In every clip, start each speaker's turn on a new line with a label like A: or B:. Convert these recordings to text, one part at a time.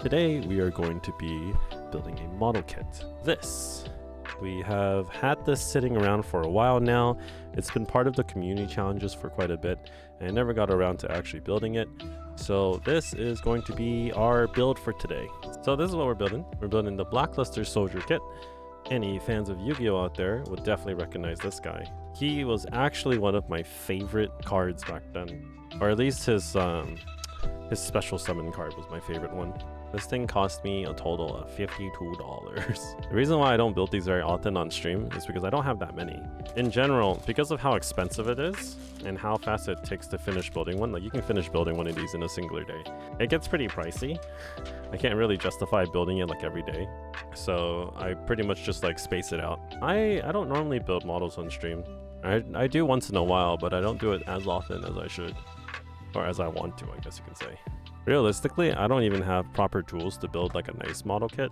A: Today we are going to be building a model kit. We have had this sitting around for a while now. It's been part of the community challenges for quite a bit, and I never got around to actually building it. So this is going to be our build for today. So this is what we're building. We're building the Blackluster Soldier kit. Any fans of Yu-Gi-Oh out there would definitely recognize this guy. He was actually one of my favorite cards back then, or at least his special summon card was my favorite one. This thing cost me a total of $52. The reason why I don't build these very often on stream is because I don't have that many. In general, because of how expensive it is and how fast it takes to finish building one, like you can finish building one of these in a singular day. It gets pretty pricey. I can't really justify building it like every day. So I pretty much just like space it out. I don't normally build models on stream. I do once in a while, but I don't do it as often as I should. Or as I want to, I guess you can say. Realistically, I don't even have proper tools to build like a nice model kit.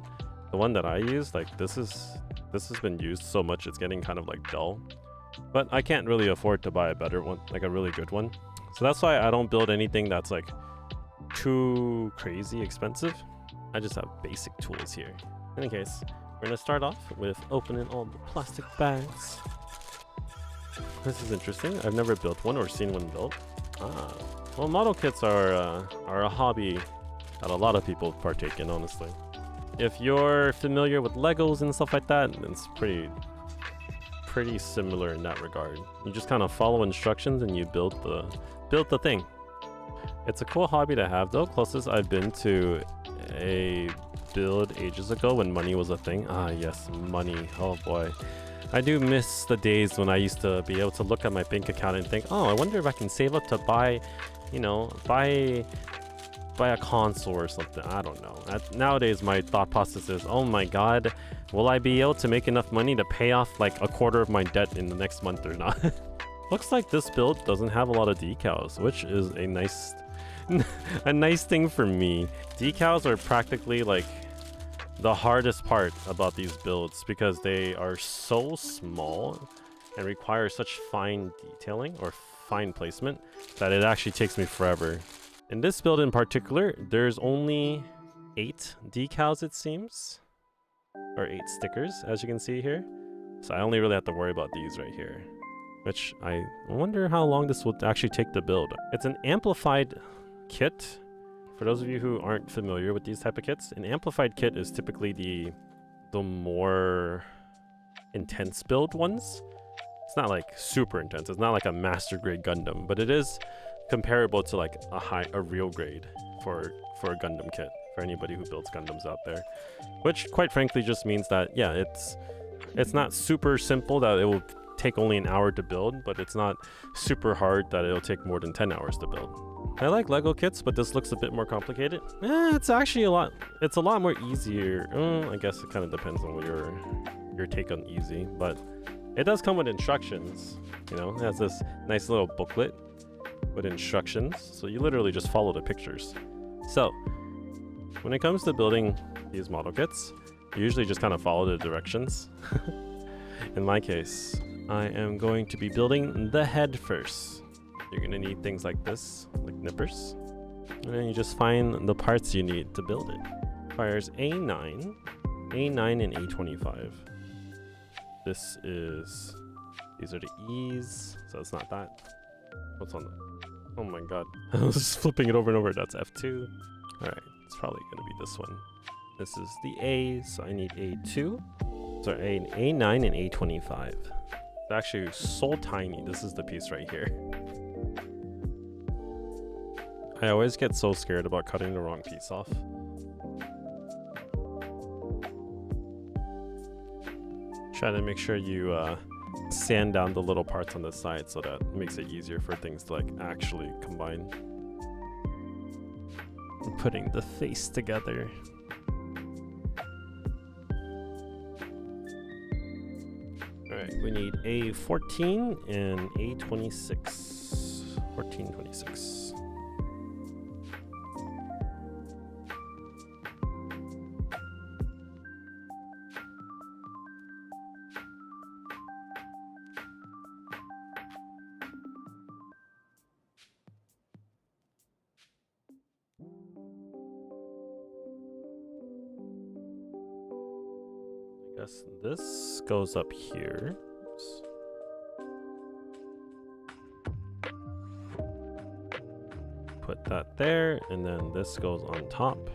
A: The one that I use, like this has been used so much it's getting kind of like dull. But I can't really afford to buy a better one, like a really good one. So that's why I don't build anything that's like too crazy expensive. I just have basic tools here. In any case, we're gonna start off with opening all the plastic bags. This is interesting. I've never built one or seen one built. Well, model kits are a hobby that a lot of people partake in, honestly. If you're familiar with Legos and stuff like that, it's pretty similar in that regard. You just kind of follow instructions and you build the thing. It's a cool hobby to have, though. Closest I've been to a build ages ago when money was a thing. Ah, yes, money. Oh boy. I do miss the days when I used to be able to look at my bank account and think, oh, I wonder if I can save up to buy, you know, buy a console or something. I don't know. Nowadays, my thought process is, oh my god, will I be able to make enough money to pay off like a quarter of my debt in the next month or not? Looks like this build doesn't have a lot of decals, which is a nice, a nice thing for me. Decals are practically like the hardest part about these builds because they are so small and require such fine detailing or fine placement that it actually takes me forever. In this build in particular, there's only 8 decals, it seems, or 8 stickers, as you can see here. So I only really have to worry about these right here, which I wonder how long this will actually take to build. It's an amplified kit. For those of you who aren't familiar with these type of kits, an amplified kit is typically the more intense build ones. It's not like super intense. It's not like a master grade Gundam, but it is comparable to like a real grade for a Gundam kit for anybody who builds Gundams out there. Which quite frankly just means that yeah, it's not super simple that it will take only an hour to build, but it's not super hard that it'll take more than 10 hours to build. I like Lego kits, but this looks a bit more complicated. It's actually a lot more easier. I guess it kind of depends on what your take on easy, but it does come with instructions. You know, it has this nice little booklet with instructions, so you literally just follow the pictures. So when it comes to building these model kits, you usually just kind of follow the directions. In my case, I am going to be building the head first. You're gonna need things like this, like nippers, and then you just find the parts you need to build it. Requires A9 and A25. These are the E's, so it's not that. What's on that? Oh my god, I was just flipping it over and over. That's F2. All right, it's probably gonna be this one. This is the A, so I need A2. Sorry, A9 and A25. It's actually so tiny. This is the piece right here. I always get so scared about cutting the wrong piece off. Try to make sure you sand down the little parts on the side so that it makes it easier for things to like actually combine. I'm putting the face together. Alright, we need A14 and A26. 14, 26. Guess this goes up here. Oops. Put that there, and then this goes on top.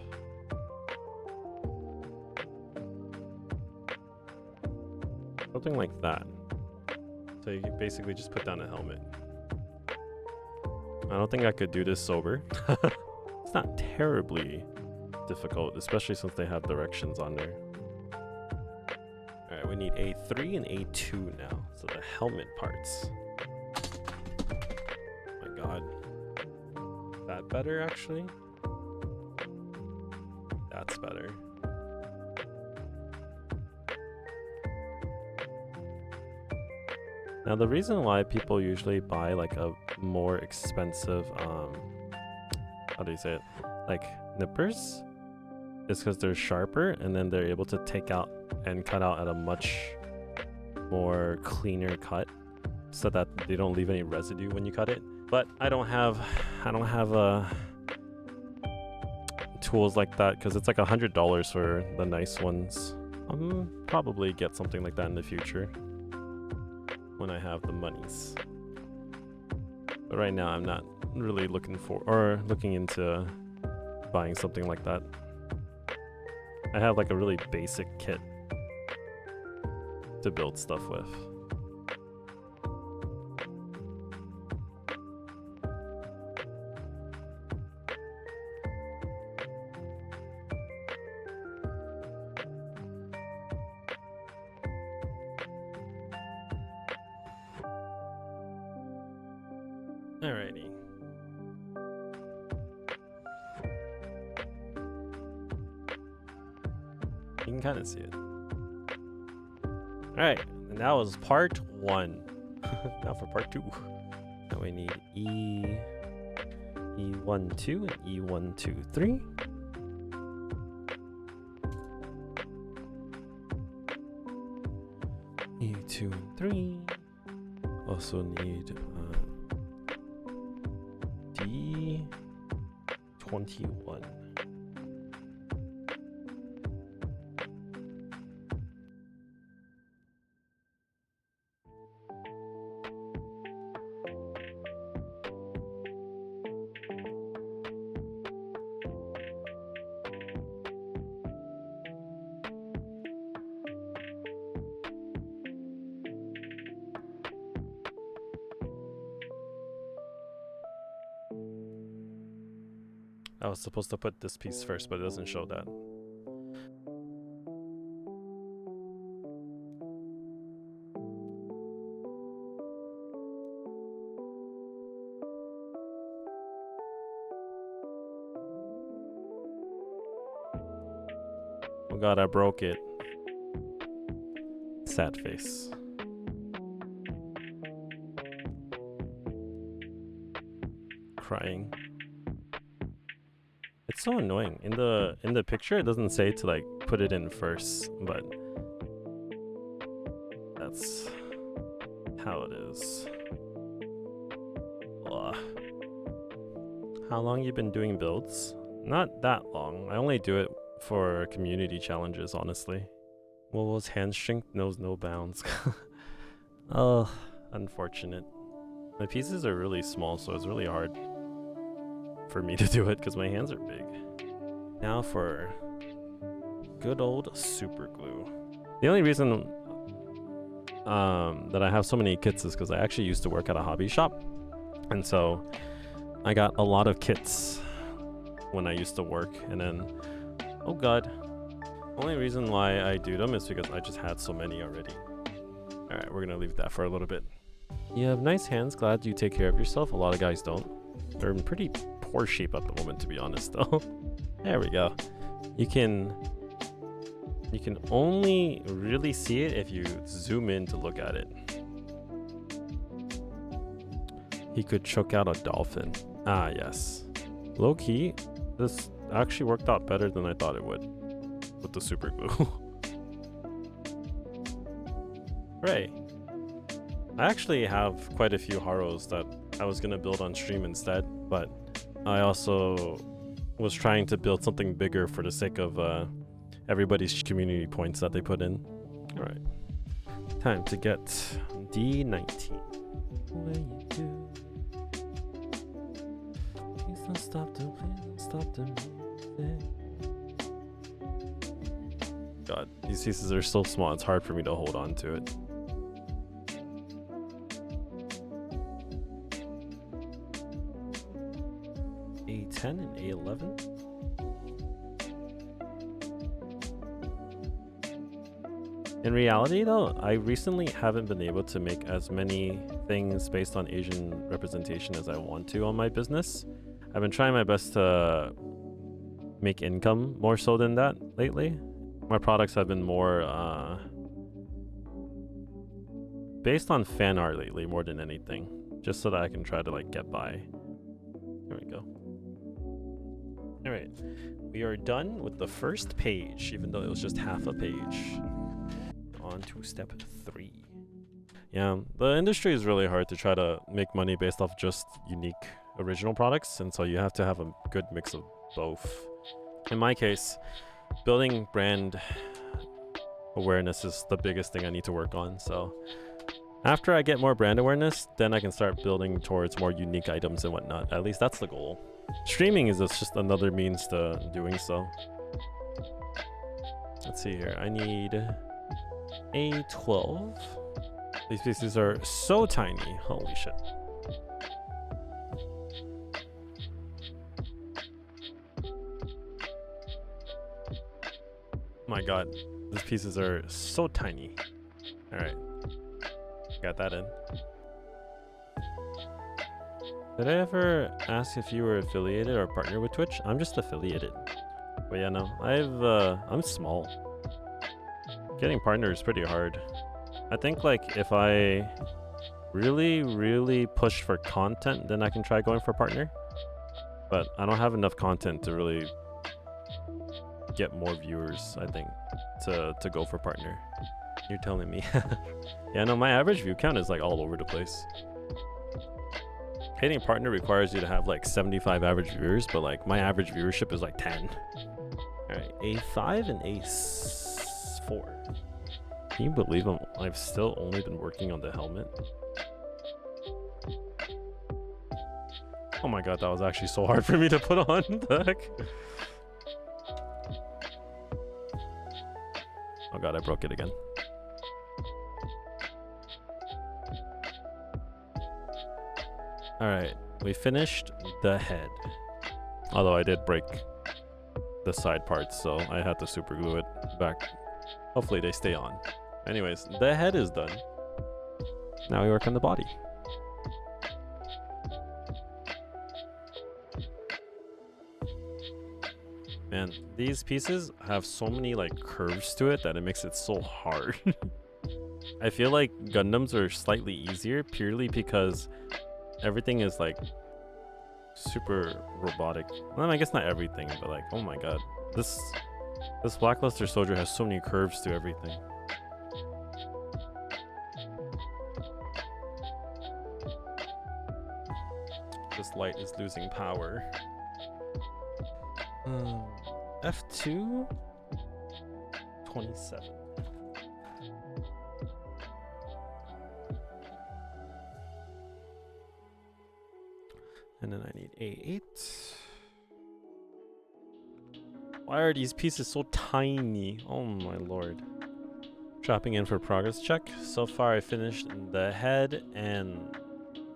A: Something like that. So you can basically just put down a helmet. I don't think I could do this sober. It's not terribly difficult, especially since they have directions on there. Alright, we need A3 and A2 now. So the helmet parts. Oh my god. Is that better actually? That's better. Now the reason why people usually buy like a more expensive, how do you say it? Like nippers is because they're sharper and then they're able to take out and cut out at a much more cleaner cut so that they don't leave any residue when you cut it. But I don't have tools like that because it's like $100 for the nice ones. I'll probably get something like that in the future when I have the monies. But right now I'm not really looking into buying something like that. I have like a really basic kit to build stuff with. Alrighty. You can kind of see it. Alright, and that was part 1. Now for part 2. Now we need E12 and E123. E2 and 3. Also need D21. I was supposed to put this piece first, but it doesn't show that. Oh god, I broke it. Sad face. Crying. It's so annoying. In the picture it doesn't say to like put it in first, but that's how it is. Ugh. How long you been doing builds? Not that long. I only do it for community challenges, honestly. WoWo's hand strength knows no bounds. Oh, unfortunate. My pieces are really small, so it's really hard for me to do it because my hands are big. Now for good old super glue. The only reason that I have so many kits is because I actually used to work at a hobby shop, and so I got a lot of kits when I used to work. And then, oh god, only reason why I do them is because I just had so many already. All right, we're gonna leave that for a little bit. You have nice hands. Glad you take care of yourself. A lot of guys don't. They're in pretty poor shape at the moment, to be honest, though. There we go. You can only really see it if you zoom in to look at it. He could choke out a dolphin. Ah, yes. Low key, this actually worked out better than I thought it would with the super glue. Hooray. I actually have quite a few Haros that I was gonna build on stream instead, but I also was trying to build something bigger for the sake of everybody's community points that they put in. All right. Time to get D19. What do you do? Please don't stop the music. God, these pieces are so small, it's hard for me to hold on to it. A10 and A11. In reality though, I recently haven't been able to make as many things based on Asian representation as I want to on my business. I've been trying my best to make income more so than that lately. My products have been more based on fan art lately more than anything, just so that I can try to like get by. There we go. All right, we are done with the first page, even though it was just half a page. On to step 3. Yeah, the industry is really hard to try to make money based off just unique original products, and so you have to have a good mix of both. In my case, building brand awareness is the biggest thing I need to work on. So after I get more brand awareness, then I can start building towards more unique items and whatnot. At least that's the goal. Streaming is just another means to doing so. Let's see here. I need A12. These pieces are so tiny. Holy shit. My god, these pieces are so tiny. Alright, got that in. Did I ever ask if you were affiliated or partnered with Twitch? I'm just affiliated. But yeah, no, I'm small. Getting partners is pretty hard. I think like if I really push for content, then I can try going for partner. But I don't have enough content to really get more viewers, I think, to go for partner. You're telling me. Yeah, no, my average view count is like all over the place. Hitting partner requires you to have like 75 average viewers, but like my average viewership is like 10. Alright, A5 and A4. Can you believe I've still only been working on the helmet? Oh my god, that was actually so hard for me to put on. The heck? Oh god, I broke it again. Alright, we finished the head. Although I did break the side parts, so I had to super glue it back. Hopefully they stay on. Anyways, the head is done. Now we work on the body. Man, these pieces have so many like curves to it that it makes it so hard. I feel like Gundams are slightly easier purely because everything is like super robotic. Well, I guess not everything, but like, oh my god. This Blackluster soldier has so many curves to everything. This light is losing power. F2 27. And then I need A8. Why are these pieces so tiny? Oh my lord. Dropping in for progress check. So far I finished the head and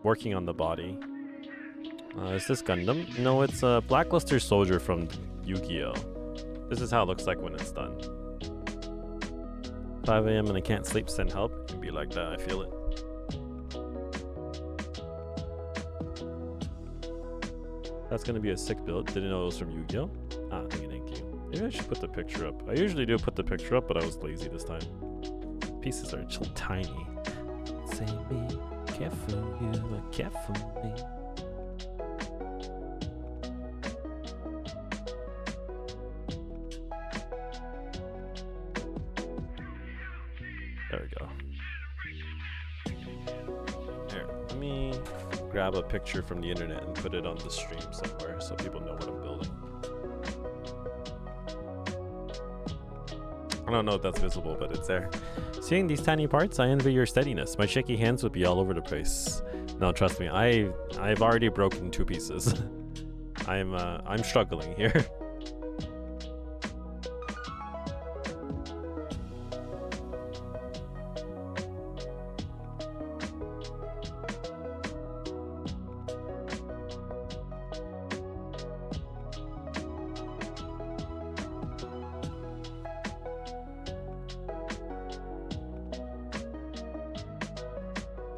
A: working on the body. Is this Gundam? No, it's a Blackluster soldier from Yu-Gi-Oh! This is how it looks like when it's done. 5 AM and I can't sleep, send help. It can be like that, I feel it. That's gonna be a sick build. Didn't know it was from Yu-Gi-Oh! Ah, thank you. Maybe I should put the picture up. I usually do put the picture up, but I was lazy this time. Pieces are so tiny. Say me, care for you, I care for me. There we go. Here, let me grab a picture from the internet and put it on the stream somewhere so people know what I'm building. I don't know if that's visible, but it's there. Seeing these tiny parts, I envy your steadiness. My shaky hands would be all over the place. No, trust me, I've already broken 2 pieces. I'm struggling here.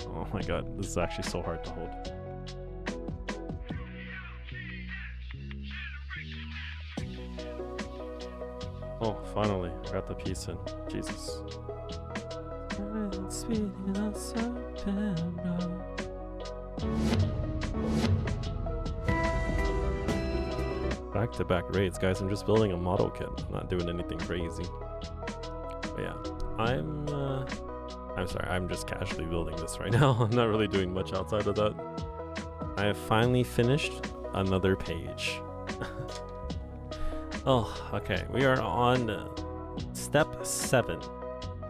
A: Oh my god, this is actually so hard to hold. Oh, finally, I got the piece in. Jesus. Back-to-back raids, guys. I'm just building a model kit. I'm not doing anything crazy. But yeah, I'm sorry, I'm just casually building this right now. I'm not really doing much outside of that. I have finally finished another page. Oh, okay. We are on step 7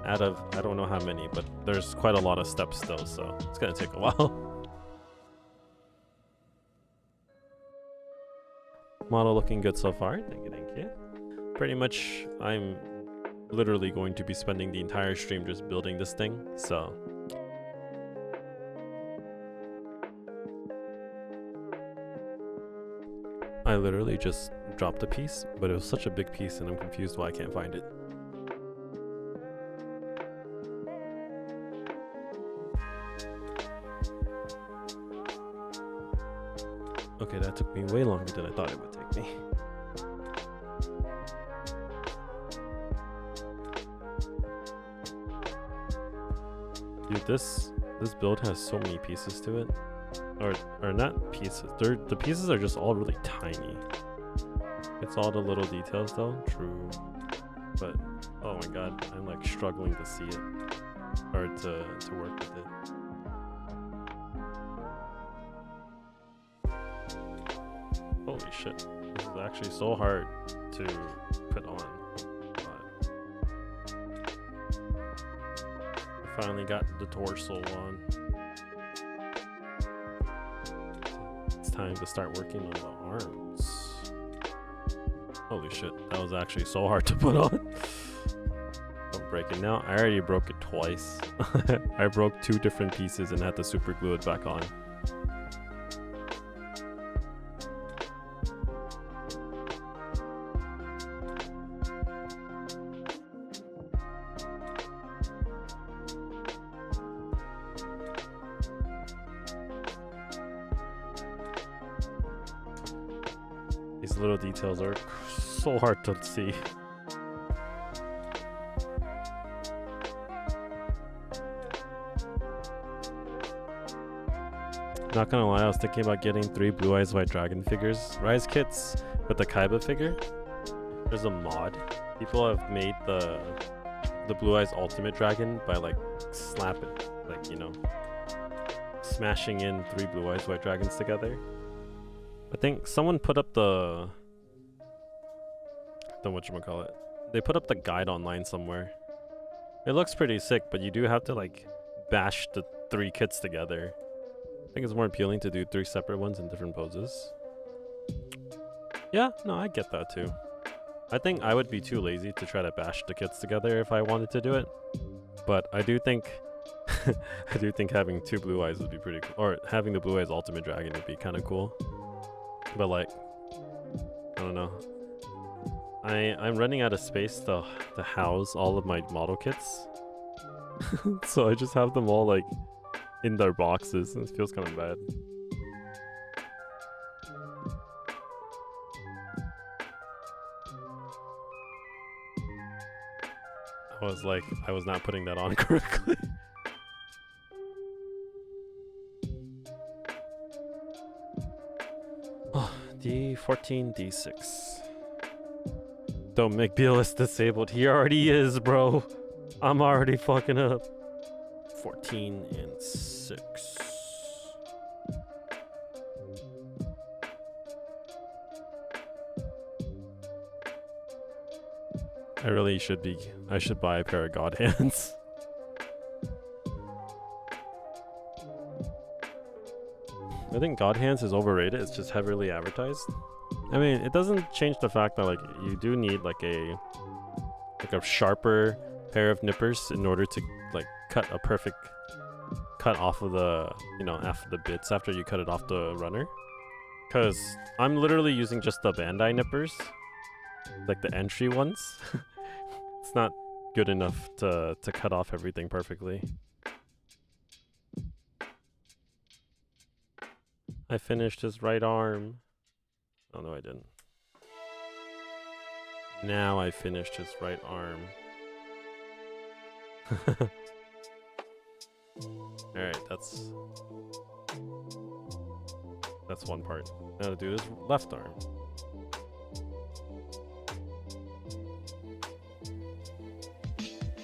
A: out of, I don't know how many, but there's quite a lot of steps still, so it's gonna take a while. Model looking good so far. Thank you, thank you. Pretty much, I'm literally going to be spending the entire stream just building this thing, so. I literally just dropped a piece, but it was such a big piece and I'm confused why I can't find it. Okay, that took me way longer than I thought it would take me. Dude, this build has so many pieces to it. Or not pieces. The pieces are just all really tiny. It's all the little details though. True. But oh my god, I'm like struggling to see it. Or to work with it. Holy shit. This is actually so hard to put on. I finally got the torso on. It's time to start working on the arms. Holy shit, that was actually so hard to put on. Don't break it now. I already broke it twice. I broke 2 different pieces and had to super glue it back on. These little details are so hard to see. Not gonna lie, I was thinking about getting 3 Blue Eyes White Dragon figures. Rise kits with the Kaiba figure. There's a mod. People have made the Blue Eyes Ultimate Dragon by like slapping, like, you know, smashing in 3 Blue Eyes White Dragons together. I think someone put up the whatchamacallit. They put up the guide online somewhere. It looks pretty sick, but you do have to like bash the 3 kits together. I think it's more appealing to do 3 separate ones in different poses. Yeah, no, I get that too. I think I would be too lazy to try to bash the kits together if I wanted to do it. But I do think I do think having 2 Blue Eyes would be pretty cool. Or having the Blue Eyes Ultimate Dragon would be kind of cool. But like, I don't know. I'm running out of space to house all of my model kits. So I just have them all like in their boxes, and it feels kind of bad. I was not putting that on correctly. Oh, D14, D6. Don't make BLS disabled. He already is, bro. I'm already fucking up. 14 and 6. I really should be. I should buy a pair of God hands. I think God hands is overrated. It's just heavily advertised. I mean, it doesn't change the fact that like you do need like a sharper pair of nippers in order to like cut a perfect cut off of the, you know, after the bits after you cut it off the runner. Because I'm literally using just the Bandai nippers, like the entry ones. It's not good enough to cut off everything perfectly. I finished his right arm. Oh no, I didn't. Now I finished his right arm. Alright, that's one part. Now to do his left arm.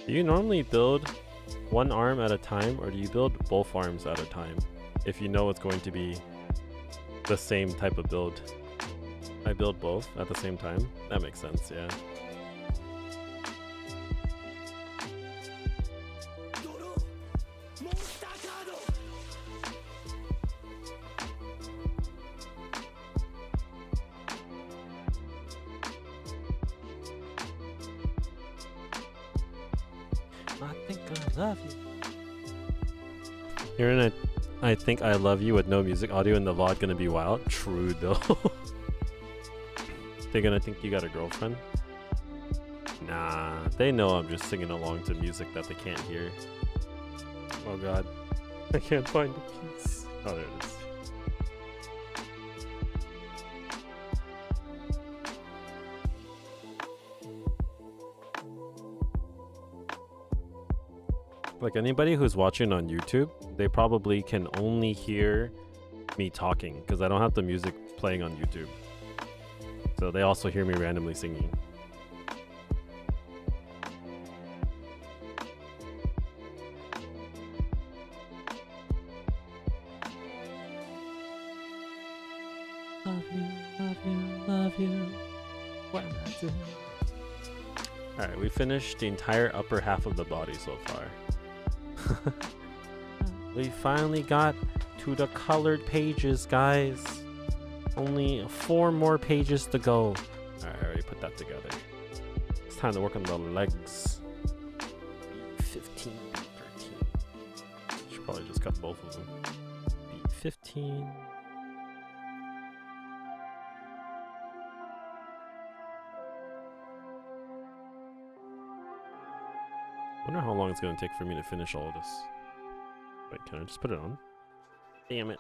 A: Do you normally build one arm at a time, or do you build both arms at a time if you know it's going to be the same type of build? I build both at the same time. That makes sense, yeah. I think I love you. Hearing it, I think I love you with no music audio in the VOD gonna be wild. True though. They're gonna think you got a girlfriend? Nah, they know I'm just singing along to music that they can't hear. Oh god, I can't find the piece. Oh, there it is. Like anybody who's watching on YouTube, they probably can only hear me talking because I don't have the music playing on YouTube. So they also hear me randomly singing. Love you, love you, love you. What am I doing? Alright, we finished the entire upper half of the body so far. We finally got to the colored pages, guys. Only 4 more pages to go. Alright, I already put that together. It's time to work on the legs. B15, B13. Should probably just cut both of them. B15. I wonder how long it's going to take for me to finish all of this. Wait, can I just put it on? Damn it.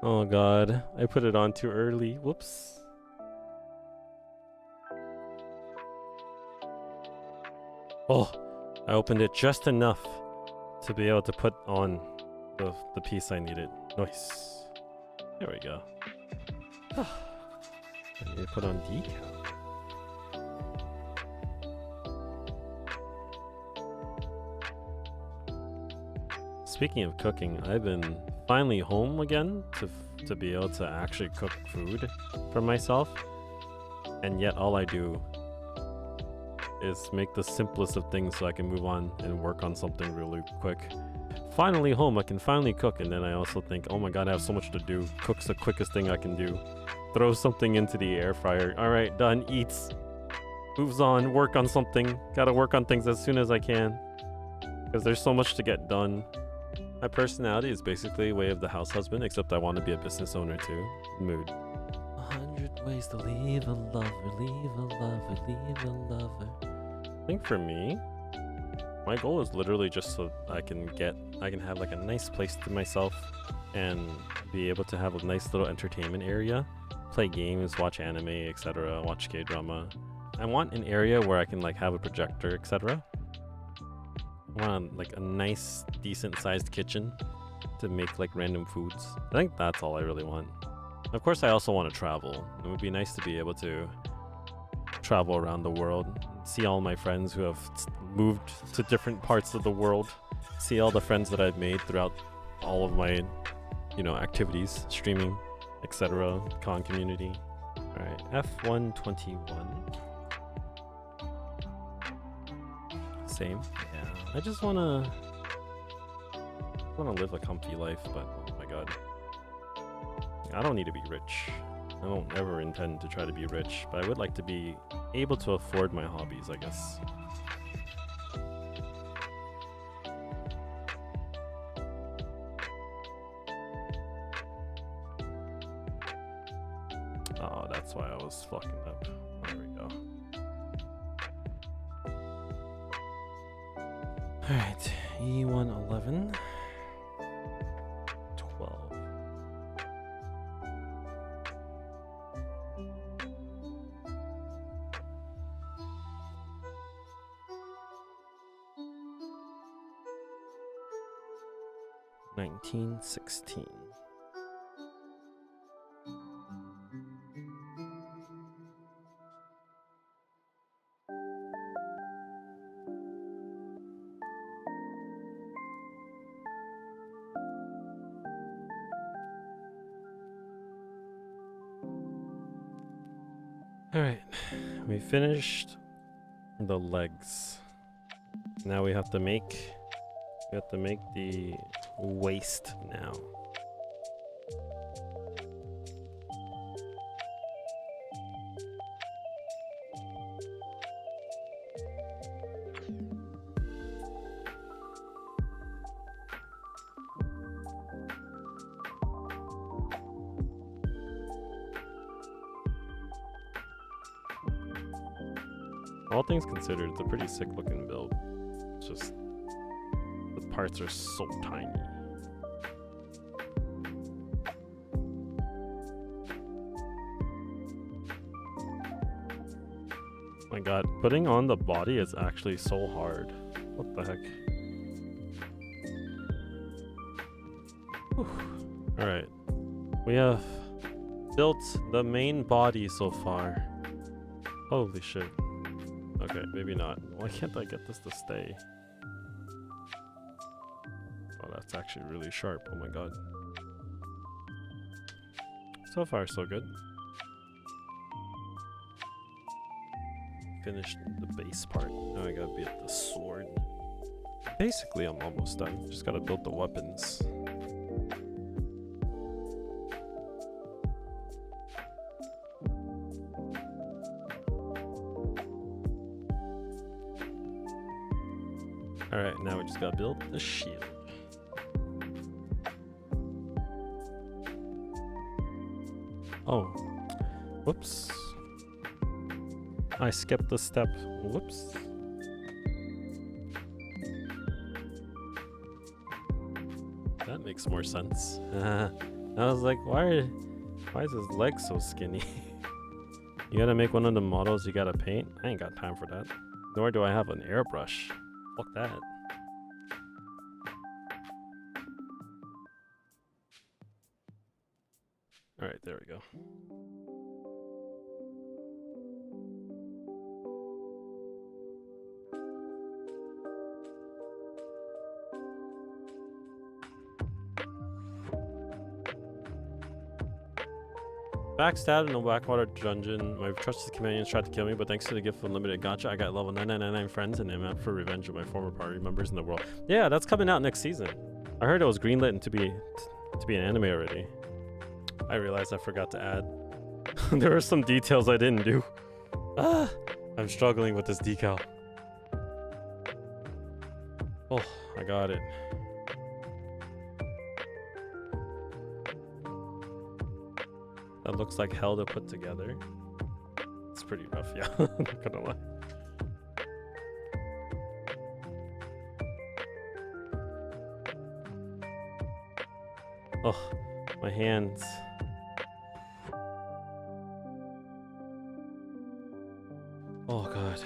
A: Oh god, I put it on too early. Whoops. Oh, I opened it just enough to be able to put on the piece I needed. Nice. There we go. I need to put on decal. Speaking of cooking, I've been finally home again to be able to actually cook food for myself, and yet all I do is make the simplest of things so I can move on and work on something really quick. Finally home, I can finally cook, and then I also think, oh my god, I have so much to do. Cook's the quickest thing I can do. Throw something into the air fryer. Alright, done, eats. Moves on, work on something. Gotta work on things as soon as I can, because there's so much to get done. My personality is basically way of the house husband, except I want to be a business owner too. Mood. 100 ways to leave a lover, leave a lover, leave a lover. I think for me, my goal is literally just so I can have like a nice place to myself and be able to have a nice little entertainment area, play games, watch anime, etc., watch K-drama. I want an area where I can like have a projector, etc. I want like a nice, decent sized kitchen to make like random foods. I think that's all I really want. Of course, I also want to travel. It would be nice to be able to travel around the world, see all my friends who have moved to different parts of the world, see all the friends that I've made throughout all of my you know, activities, streaming, etc. Con community. All right, F121. Same. Yeah, I just wanna live a comfy life, but oh my god, I don't need to be rich. I don't ever intend to try to be rich, but I would like to be able to afford my hobbies, I guess. Oh, that's why I was fucking up. There we go. Alright, E111. 12. $19.16. Alright, we finished the legs. Now we have to make the waist now. All things considered, it's a pretty sick looking build. It's just the parts are so tiny. My god, putting on the body is actually so hard. What the heck? Alright. We have built the main body so far. Holy shit. Okay, maybe not. Why can't I get this to stay? Oh, that's actually really sharp. Oh my god. So far, so good. Finished the base part. Now I gotta build the sword. Basically, I'm almost done. Just gotta build the weapons. Alright, now we just gotta build the shield. Oh. Whoops. I skipped the step. Whoops. That makes more sense. I was like, why is his leg so skinny? You gotta make one of the models you gotta paint? I ain't got time for that. Nor do I have an airbrush. Fuck that. Alright, there we go. Backstabbed in a Blackwater dungeon. My trusted companions tried to kill me, but thanks to the gift of unlimited gacha, I got level 9999 friends and I'm out for revenge of my former party members in the world. Yeah, that's coming out next season. I heard it was greenlit and to be an anime already. I realized I forgot to add. There were some details I didn't do. Ah, I'm struggling with this decal. Oh, I got it. That looks like hell to put together. It's pretty rough, yeah. I'm not gonna lie. Oh, my hands. Oh god.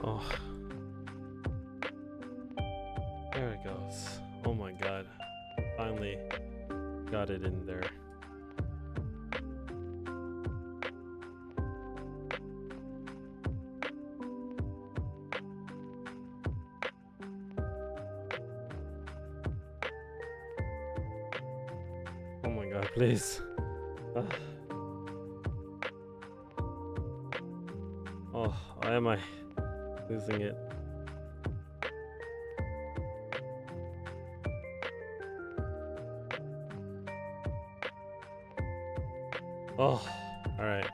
A: Oh. There it goes. Oh my god. Finally got it in there. Please. Oh, why am I losing it? Oh, alright.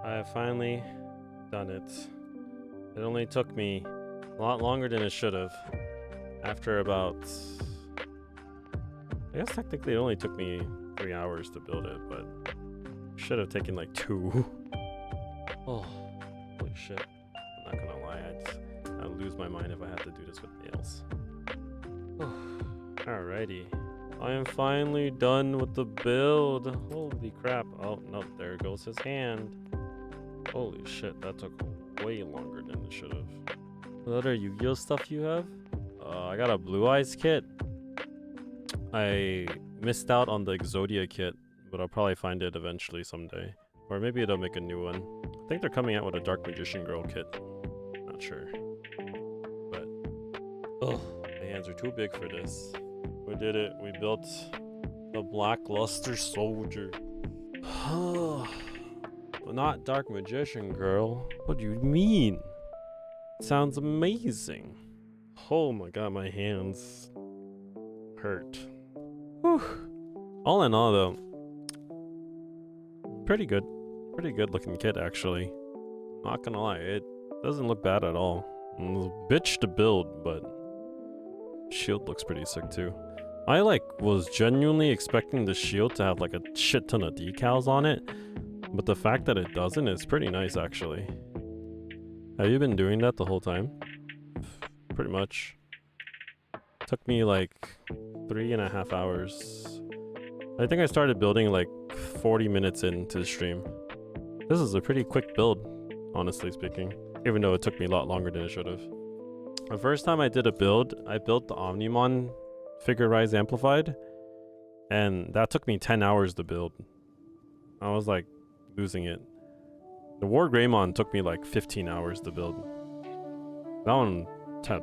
A: I have finally done it. It only took me a lot longer than it should have. After about... I guess technically it only took me 3 hours to build it, but it should have taken like 2. Oh, holy shit. I'm not gonna lie, I'd lose my mind if I had to do this with nails. Oh, alrighty. I am finally done with the build. Holy crap. Oh, no, there goes his hand. Holy shit, that took way longer than it should have. What other Yu-Gi-Oh stuff you have? I got a Blue Eyes kit. I missed out on the Exodia kit, but I'll probably find it eventually someday. Or maybe they'll make a new one. I think they're coming out with a Dark Magician Girl kit. Not sure. But, oh, my hands are too big for this. We did it. We built the Blackluster Soldier. Not Dark Magician Girl. What do you mean? Sounds amazing. Oh my god, my hands hurt. Whew. All in all though, pretty good looking kit actually. Not gonna lie, it doesn't look bad at all. It's a bitch to build, but shield looks pretty sick too. I was genuinely expecting the shield to have like a shit ton of decals on it, but the fact that it doesn't is pretty nice actually. Have you been doing that the whole time? Pretty much. Took me like 3.5 hours. I think I started building like 40 minutes into the stream. This is a pretty quick build, honestly speaking, even though it took me a lot longer than it should have. The first time I did a build, I built the Omnimon Figure Rise Amplified, and that took me 10 hours to build. I was like losing it. The War Greymon took me like 15 hours to build. That one had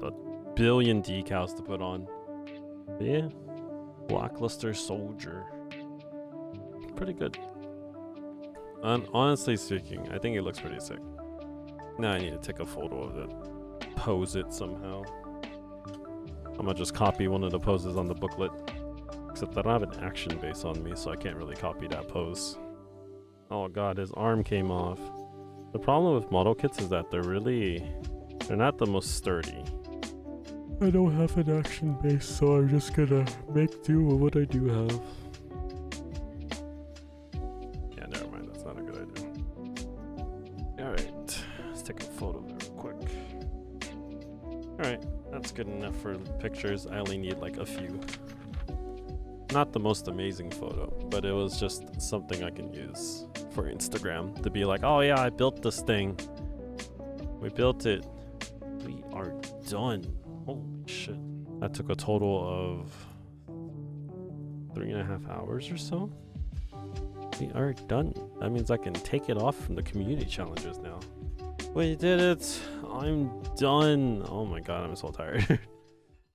A: a billion decals to put on. But yeah, Blackluster Soldier. Pretty good. And honestly speaking, I think it looks pretty sick. Now I need to take a photo of it. Pose it somehow. I'm gonna just copy one of the poses on the booklet. Except I don't have an action base on me, so I can't really copy that pose. Oh god, his arm came off. The problem with model kits is that they're not the most sturdy. I don't have an action base, so I'm just gonna make do with what I do have. Yeah, never mind, that's not a good idea. Alright, let's take a photo of it real quick. Alright, that's good enough for pictures. I only need like a few. Not the most amazing photo, but it was just something I can use for Instagram to be like, oh yeah, I built this thing. We built it. We are done. Holy shit. That took a total of 3.5 hours or so. We are done. That means I can take it off from the community challenges now. We did it. I'm done. Oh my god, I'm so tired.